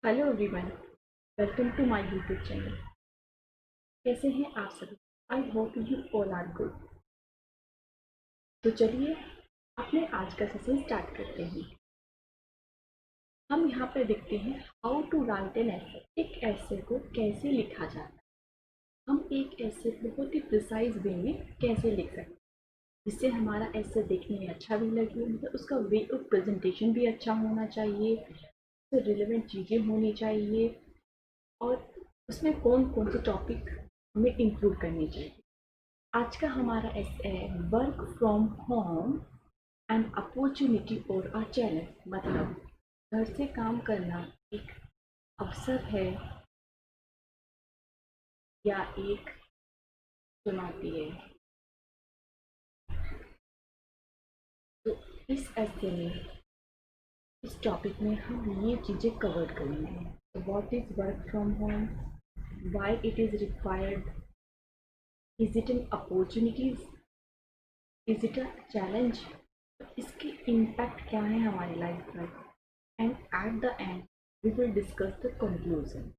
Hello everyone, welcome to my YouTube channel. कैसे हैं आप सभी? I hope you all are good. तो चलिए अपने आज का सेशन स्टार्ट करते हैं। हम यहाँ पर देखते हैं how to write an essay. एक एसे को कैसे लिखा जाता है। हम एक एसे बहुत ही प्रिसाइज वे में कैसे लिख सकते हैं जिससे हमारा एसे देखने में अच्छा भी लगे, मतलब उसका वे ऑफ प्रेजेंटेशन भी अच्छा होना चाहिए, उससे रिलेवेंट चीज़ें होनी चाहिए और उसमें कौन कौन से टॉपिक हमें इंक्लूड करने चाहिए। आज का हमारा ऐसे है work from home and opportunity और अ चैलेंज, मतलब घर से काम करना एक अवसर है या एक चुनौती है। तो इस ऐसे में इस टॉपिक में हम ये चीज़ें कवर करेंगे। What is work from home, why it is required, is it an opportunities, is it a challenge, इसकी इम्पैक्ट क्या है हमारी लाइफ पर, and at the end we will discuss the conclusion.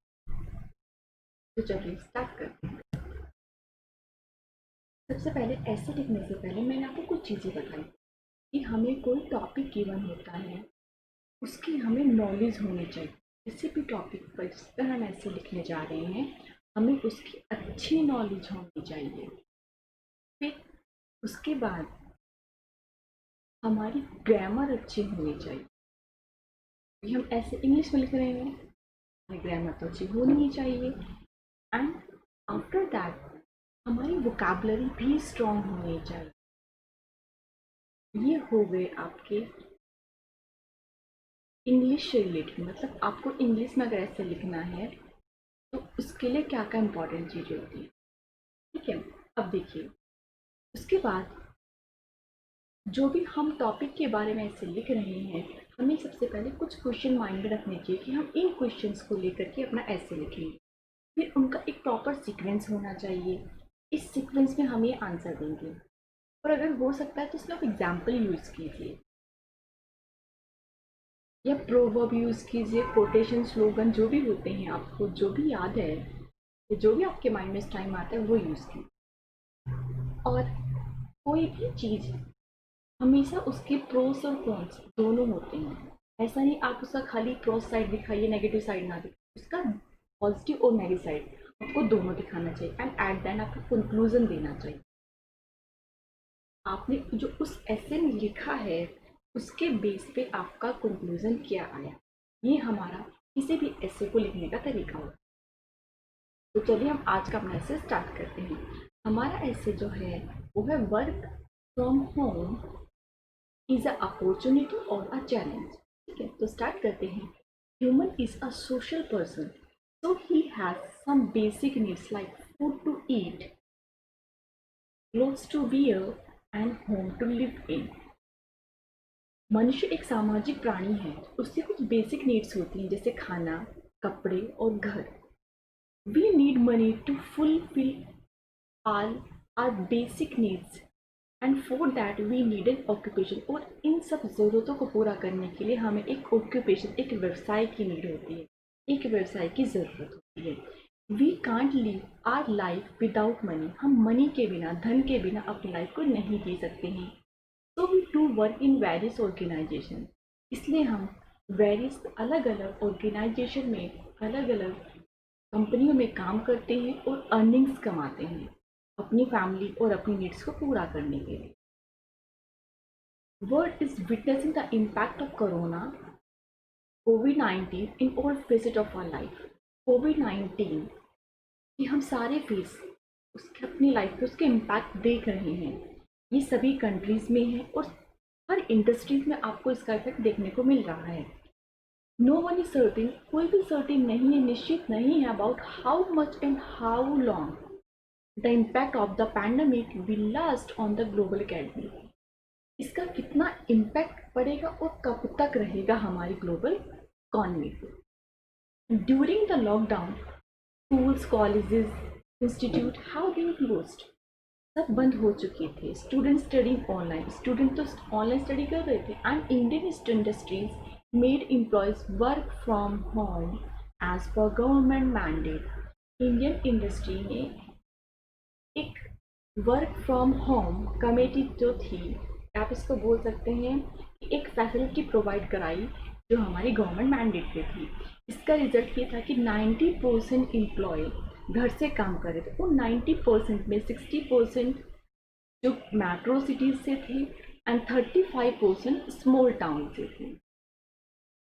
तो चलिए स्टार्ट करते हैं। सबसे पहले ऐसे लिखने से पहले मैंने आपको कुछ चीज़ें बताई कि हमें कोई टॉपिक गिवन होता है, उसकी हमें नॉलेज होनी चाहिए। किसी भी टॉपिक पर जिस पर हम ऐसे लिखने जा रहे हैं हमें उसकी अच्छी नॉलेज होनी चाहिए। फिर उसके बाद हमारी ग्रामर अच्छी होनी चाहिए। कि हम ऐसे इंग्लिश में लिख रहे हैं, हमारी ग्रामर तो अच्छी होनी ही चाहिए। एंड आफ्टर दैट हमारी वोकैबुलरी भी स्ट्रॉन्ग होनी चाहिए। ये हो गए आपके इंग्लिश से रिलेटेड, मतलब आपको इंग्लिश में अगर ऐसे लिखना है तो उसके लिए क्या क्या इंपॉर्टेंट चीज़ होती है। ठीक है, अब देखिए उसके बाद जो भी हम टॉपिक के बारे में ऐसे लिख रहे हैं हमें सबसे पहले कुछ क्वेश्चन माइंड में रखने चाहिए कि हम इन क्वेश्चंस को लेकर के अपना ऐसे लिखेंगे। फिर उनका एक प्रॉपर सीक्वेंस होना चाहिए, इस सीक्वेंस में हम ये आंसर देंगे। और अगर हो सकता है तो उसमें आप एग्जाम्पल यूज़ कीजिए या प्रोवर्ब यूज़ कीजिए, कोटेशन, स्लोगन जो भी होते हैं आपको जो भी याद है या जो भी आपके माइंड में इस टाइम आता है वो यूज़ कीजिए। और कोई भी चीज़ हमेशा उसके प्रोस और कॉन्स दोनों होते हैं। ऐसा नहीं आप उसका खाली प्रोस साइड दिखाइए, नेगेटिव साइड ना दिखाइए, उसका पॉजिटिव और नेगेटिव साइड आपको दोनों दिखाना चाहिए। एंड एट द एंड आपको कंक्लूजन देना चाहिए। आपने जो उस ऐसे में लिखा है उसके बेस पे आपका कंक्लूजन क्या आया, ये हमारा किसी भी ऐसे को लिखने का तरीका होगा। तो चलिए हम आज का अपना ऐसे स्टार्ट करते हैं। हमारा ऐसे जो है वो है work from home is a opportunity और अ चैलेंज। ठीक है, तो स्टार्ट करते हैं। Human is a social person, so he has some basic needs like food to eat, clothes to wear and home to live in। मनुष्य एक सामाजिक प्राणी है, उससे कुछ बेसिक नीड्स होती हैं जैसे खाना, कपड़े और घर। We need money to fulfil all our basic needs and for that we need an occupation. और इन सब ज़रूरतों को पूरा करने के लिए हमें एक ऑक्यूपेशन, एक व्यवसाय की नीड होती है, एक व्यवसाय की ज़रूरत होती है। We can't live our life without money. हम मनी के बिना, धन के बिना अपनी लाइफ को नहीं जी सकते हैं। तो we to work in various organisation, इसलिए हम वेरियस अलग अलग ऑर्गेनाइजेशन में, अलग अलग कंपनियों में काम करते हैं और अर्निंग्स कमाते हैं अपनी फैमिली और अपनी नीड्स को पूरा करने के लिए। World is witnessing the impact of corona कोविड-19 in all facet of our life. कोविड-19 कि हम सारे फेस उसके अपनी लाइफ पे उसके इम्पैक्ट देख रहे हैं। ये सभी कंट्रीज में है और हर इंडस्ट्रीज में आपको इसका इफेक्ट देखने को मिल रहा है। नो वन इज सर्टेन, कोई भी सर्टेन नहीं है, निश्चित नहीं है about how much and how long the impact of the pandemic will last on the global economy. इसका कितना इम्पैक्ट पड़ेगा और कब तक रहेगा हमारी ग्लोबल इकोनॉमी पे। During the lockdown schools, colleges, institute have been closed. सब बंद हो चुके थे। स्टूडेंट स्टडिंग ऑनलाइन, स्टूडेंट तो ऑनलाइन स्टडी कर रहे थे। And Indian industries made employees work from home as per government mandate Indian industry ने एक वर्क फ्रॉम होम कमेटी जो थी, आप इसको बोल सकते हैं कि एक फैसिलिटी प्रोवाइड कराई जो हमारी गवर्नमेंट मैंडेट पे थी। इसका रिजल्ट ये था कि 90% एम्प्लॉय घर से काम कर रहे थे। उन 90% में 60% जो मेट्रो सिटीज से थे एंड 35% स्मॉल टाउन से थे।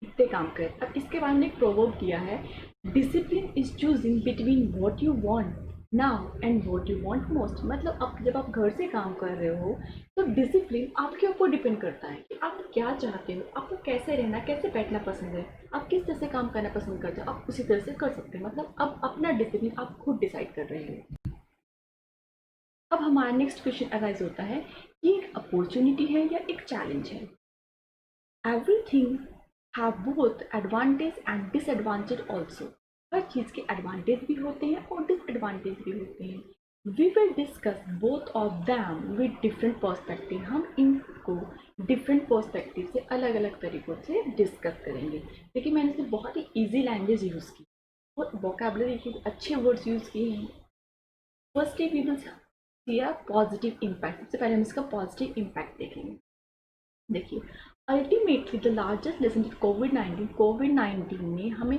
इतने काम करे। अब इसके बाद में एक प्रोवर्ब दिया है, discipline is choosing between what you want now and what you want most. मतलब अब जब आप घर से काम कर रहे हो तो डिसिप्लिन आपके ऊपर डिपेंड करता है कि आप क्या चाहते हो, आपको कैसे रहना, कैसे बैठना पसंद है, आप किस तरह से काम करना पसंद करते हो, आप उसी तरह से कर सकते हैं। मतलब अब अपना डिसिप्लिन आप खुद डिसाइड कर रहे हो। अब हमारा नेक्स्ट क्वेश्चन अराइज होता है कि एक अपॉर्चुनिटी है या एक चैलेंज है। Everything have both advantage and disadvantage also. हर चीज़ के एडवांटेज भी होते हैं और डिसएडवांटेज भी होते हैं। We will discuss both of them with different perspective. हम इनको डिफरेंट पर्सपेक्टिव से अलग अलग तरीक़ों से डिस्कस करेंगे। देखिए मैंने इसमें बहुत ही ईजी लैंग्वेज यूज़ की और वोकेबलरी के अच्छे वर्ड्स यूज़ किए हैं। Firstly we will see a positive impact. सबसे पहले हम इसका पॉजिटिव इम्पैक्ट देखेंगे। देखिए अल्टीमेटली द लार्जेस्ट लेसन कोविड-19 ने हमें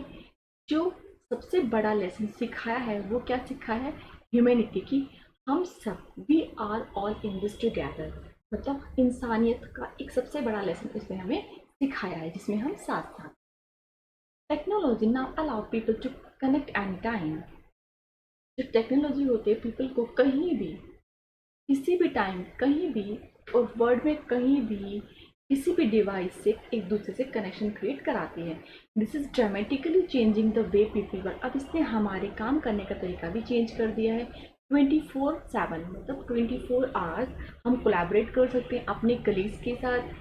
जो सबसे बड़ा लेसन सिखाया है वो क्या सिखाया है, ह्यूमैनिटी की। हम सब we are all in this together. मतलब इंसानियत का एक सबसे बड़ा लेसन इसने हमें सिखाया है जिसमें हम साथ साथ। Technology now allow people to connect any time. जो टेक्नोलॉजी होती है पीपल को कहीं भी किसी भी टाइम कहीं भी और वर्ल्ड में कहीं भी किसी भी डिवाइस से एक दूसरे से कनेक्शन क्रिएट कराती है। This is dramatically changing the way people work. अब इसने हमारे काम करने का तरीका भी चेंज कर दिया है। 24/7 मतलब 24 आवर्स हम कोलैबोरेट कर सकते हैं अपने कलीग्स के साथ,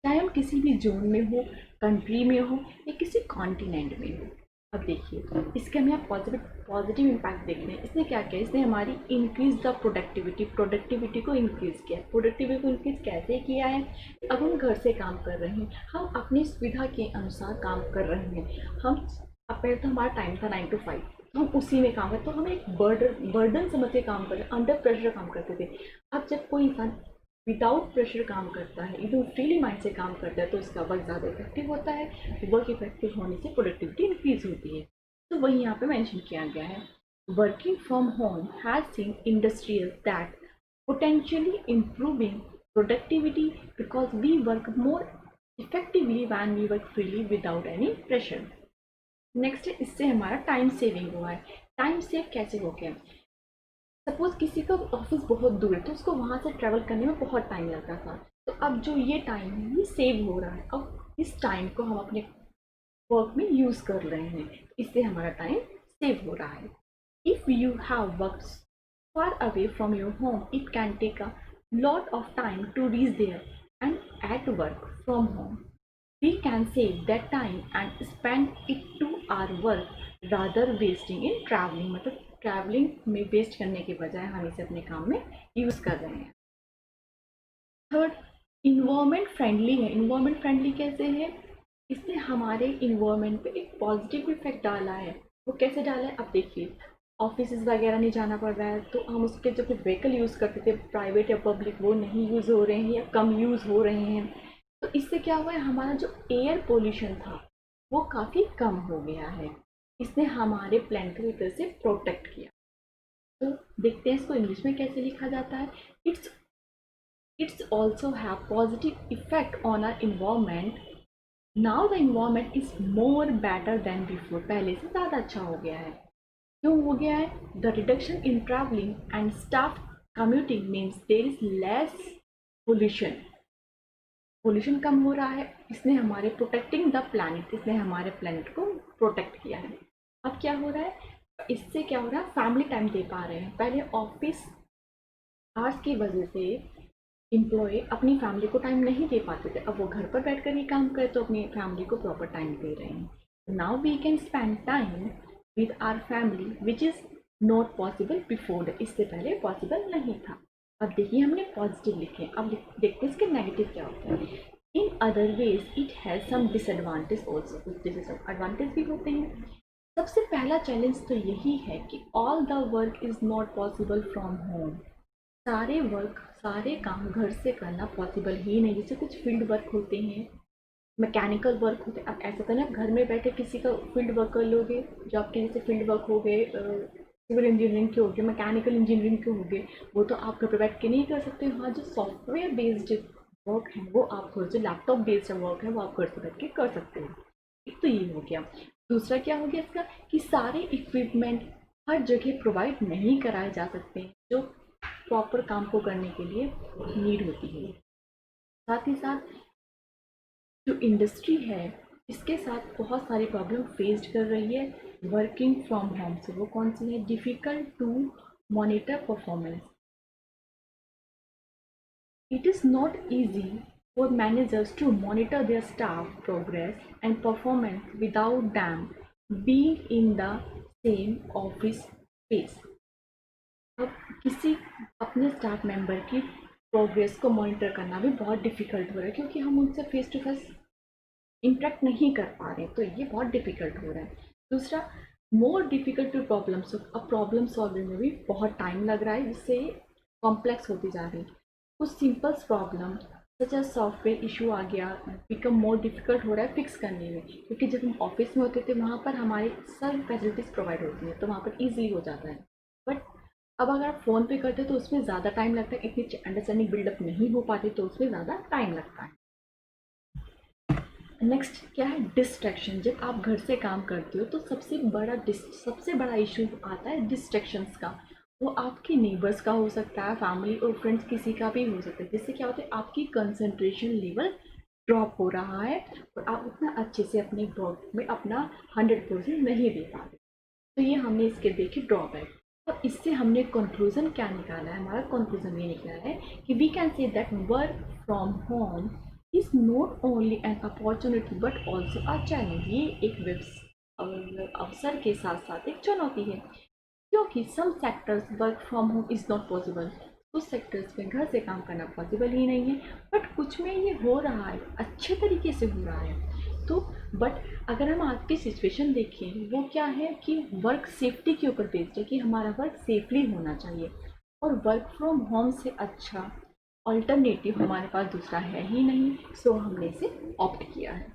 चाहे हम किसी भी जोन में हो, कंट्री में हो या किसी कॉन्टिनेंट में हो। अब देखिए इसके हमें पॉजिटिव इम्पैक्ट देखते हैं। इसने क्या किया, इसने हमारी इंक्रीज द प्रोडक्टिविटी को इंक्रीज किया। प्रोडक्टिविटी को इंक्रीज कैसे किया है, अब हम घर से काम कर रहे हैं, हम अपनी सुविधा के अनुसार काम कर रहे हैं। हम अब पहले तो हमारा टाइम था 9 to 5, तो हम उसी में काम करते, तो हम एक बर्डन समझ के काम कर रहे, अंडर प्रेशर काम करते थे। अब जब कोई इंसान विदाउट प्रेशर काम करता है, एकदम फ्रीली माइंड से काम करता है, तो उसका वर्क ज़्यादा इफेक्टिव होता है। वर्क इफेक्टिव होने से प्रोडक्टिविटी इंक्रीज होती है। तो वही यहाँ पे मेंशन किया गया है, working from home has seen industrial that potentially improving productivity because we work more effectively when we work freely without any pressure. Next है, इससे हमारा टाइम सेविंग हुआ है। टाइम सेव कैसे हो गया, सपोज किसी का ऑफिस बहुत दूर है तो उसको वहाँ से ट्रैवल करने में बहुत टाइम लगता था, तो अब जो ये टाइम है ये सेव हो रहा है। अब इस टाइम को हम अपने वर्क में यूज़ कर रहे हैं, इससे हमारा टाइम सेव हो रहा है। If you have work far away from your home it can take a lot of time to reach there and at work from home we can save that time and spend it to our work rather wasting in traveling। मतलब travelling में waste करने के बजाय हम इसे अपने काम में यूज़ कर रहे हैं। थर्ड, इन्वायरमेंट फ्रेंडली है। इन्वायरमेंट फ्रेंडली कैसे है, इसने हमारे इन्वायरमेंट पे एक पॉजिटिव इफेक्ट डाला है। वो कैसे डाला है, अब देखिए ऑफिस वगैरह नहीं जाना पड़ रहा है, तो हम उसके जो व्हीकल यूज़ करते थे प्राइवेट या पब्लिक वो नहीं यूज़ हो रहे हैं या कम यूज़ हो रहे हैं। तो इससे क्या हुआ है, हमारा जो एयर पोल्यूशन था वो काफ़ी कम हो गया है। इसने हमारे प्लेनेट को एक तरह से प्रोटेक्ट किया। तो देखते हैं इसको इंग्लिश में कैसे लिखा जाता है। It's also have positive effect on our environment. Now the environment is more better than before. पहले से ज़्यादा अच्छा हो गया है। क्यों हो गया है, the reduction in travelling and staff commuting means there is less pollution. Pollution कम हो रहा है, इसने हमारे प्रोटेक्टिंग द प्लैनेट, इसने हमारे प्लैनेट को प्रोटेक्ट किया है। अब क्या हो रहा है, इससे क्या हो रहा है, फैमिली टाइम दे पा रहे हैं। पहले ऑफिस आवर्स की वजह से एम्प्लॉय अपनी फैमिली को टाइम नहीं दे पाते थे, अब वो घर पर बैठ कर ही काम करे तो अपनी फैमिली को प्रॉपर टाइम दे रहे हैं। Now we can spend time with our family which is not possible before. इससे पहले पॉसिबल नहीं था। अब देखिए हमने पॉजिटिव लिखे, अब देखते हैं इसके नेगेटिव क्या होता है। In other ways it has some disadvantage also, कुछ डिसएडवांटेज भी होते हैं। सबसे पहला चैलेंज तो यही है कि all the work is not possible from home. सारे वर्क, सारे काम घर से करना पॉसिबल ही नहीं। जैसे कुछ फील्ड वर्क होते हैं, मैकेनिकल वर्क होते हैं। अब ऐसा तो ना घर में बैठे किसी का फील्ड वर्क कर लोगे, जो आपके जैसे फील्ड वर्क हो गए, सिविल इंजीनियरिंग के हो गए, मैकेनिकल इंजीनियरिंग के हो गए, वो तो आप घर पे बैठ के नहीं कर सकते। हाँ, जो सॉफ्टवेयर बेस्ड वर्क है वो आप घर से, लैपटॉप बेस्ड वर्क है वो आप घर से बैठ के कर सकते हो। एक तो ये हो गया। दूसरा क्या हो गया इसका, कि सारे इक्विपमेंट हर जगह प्रोवाइड नहीं कराए जा सकते हैं जो प्रॉपर काम को करने के लिए नीड होती है। साथ ही साथ जो इंडस्ट्री है इसके साथ बहुत सारी प्रॉब्लम फेस्ड कर रही है वर्किंग फ्रॉम होम से। वो कौन सी है? Difficult to monitor performance. It is not easy for managers to monitor their staff progress and performance without them being in the same office space. अब किसी अपने स्टाफ मेंबर की प्रोग्रेस को मॉनिटर करना भी बहुत डिफ़िकल्ट हो रहा है, क्योंकि हम उनसे फेस टू फेस इंटरेक्ट नहीं कर पा रहे, तो ये बहुत डिफ़िकल्ट हो रहा है। दूसरा, more difficult to problem solve. अब प्रॉब्लम सॉल्विंग में भी बहुत टाइम लग रहा है, जिससे कॉम्प्लेक्स होती जा रही है। कुछ simple problem such as software issue आ गया, बिकम मोर डिफ़िकल्ट हो रहा है फिक्स करने में, क्योंकि जब हम ऑफिस में होते थे वहाँ पर हमारी सब फैसिलिटीज़ प्रोवाइड होती हैं, तो वहाँ पर ईजिली हो जाता है। बट अब अगर आप फ़ोन पे करते तो उसमें ज़्यादा टाइम लगता है, इतनी अंडरस्टैंडिंग बिल्डअप नहीं हो पाती, तो उसमें ज़्यादा टाइम लगता है। नेक्स्ट क्या है? डिस्ट्रैक्शन। जब आप घर से काम करते हो तो सबसे बड़ा इशू आता है डिस्ट्रैक्शंस का। वो आपके नेबर्स का हो सकता है, फैमिली और फ्रेंड्स किसी का भी हो सकता है, जिससे क्या होता है आपकी कंसंट्रेशन लेवल ड्रॉप हो रहा है और आप उतना अच्छे से अपने वर्क में अपना 100% नहीं दे पा रहे। तो ये हमने इसके देखे ड्रॉबैक। अब इससे हमने कंक्लूजन क्या निकाला है? हमारा कंक्लूजन ये निकला है कि we can say that work from home is not only an opportunity but also a challenge. ये एक अवसर के साथ साथ एक चुनौती है, क्योंकि some sectors work from home is not possible. कुछ सेक्टर्स में घर से काम करना पॉसिबल ही नहीं है, बट कुछ में ये हो रहा है, अच्छे तरीके से हो रहा है। तो बट अगर हम आज की सिचुएशन देखें, वो क्या है कि वर्क सेफ्टी के ऊपर बेस्ड है, कि हमारा वर्क सेफली होना चाहिए, और वर्क फ्रॉम होम से अच्छा अल्टरनेटिव हमारे पास दूसरा है ही नहीं, सो हमने इसे ऑप्ट किया है।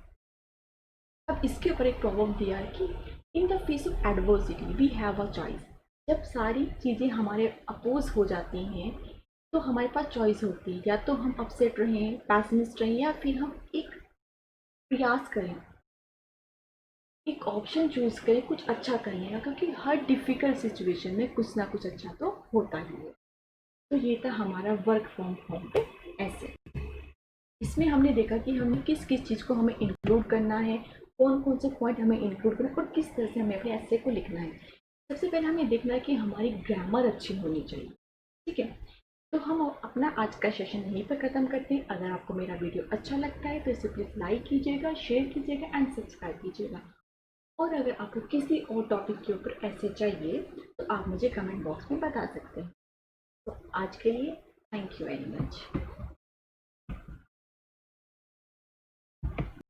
अब इसके ऊपर एक प्रॉब्लम दिया है कि in the face of adversity we have a choice. जब सारी चीज़ें हमारे अपोज हो जाती हैं तो हमारे पास चॉइस होती है, या तो हम अपसेट रहें, पैसिमिस्ट रहें, या फिर हम एक प्रयास करें, एक ऑप्शन चूज करें कुछ अच्छा करने का, क्योंकि हर डिफ़िकल्ट सिचुएशन में कुछ ना कुछ अच्छा तो होता ही है। तो ये था हमारा वर्क फ्रॉम होम पे ऐसे। इसमें हमने देखा कि हमें किस किस चीज़ को हमें इंक्लूड करना है, कौन कौन से पॉइंट हमें इंक्लूड करना है और किस तरह से हमें अपने ऐसे को लिखना है। सबसे पहले हमें देखना है कि हमारी ग्रामर अच्छी होनी चाहिए। ठीक है, तो हम अपना आज का सेशन यहीं पर ख़त्म करते हैं। अगर आपको मेरा वीडियो अच्छा लगता है तो इसे प्लीज़ लाइक कीजिएगा, शेयर कीजिएगा एंड सब्सक्राइब कीजिएगा। और अगर आपको किसी और टॉपिक के ऊपर ऐसे चाहिए तो आप मुझे कमेंट बॉक्स में बता सकते हैं। तो आज के लिए थैंक यू वेरी मच।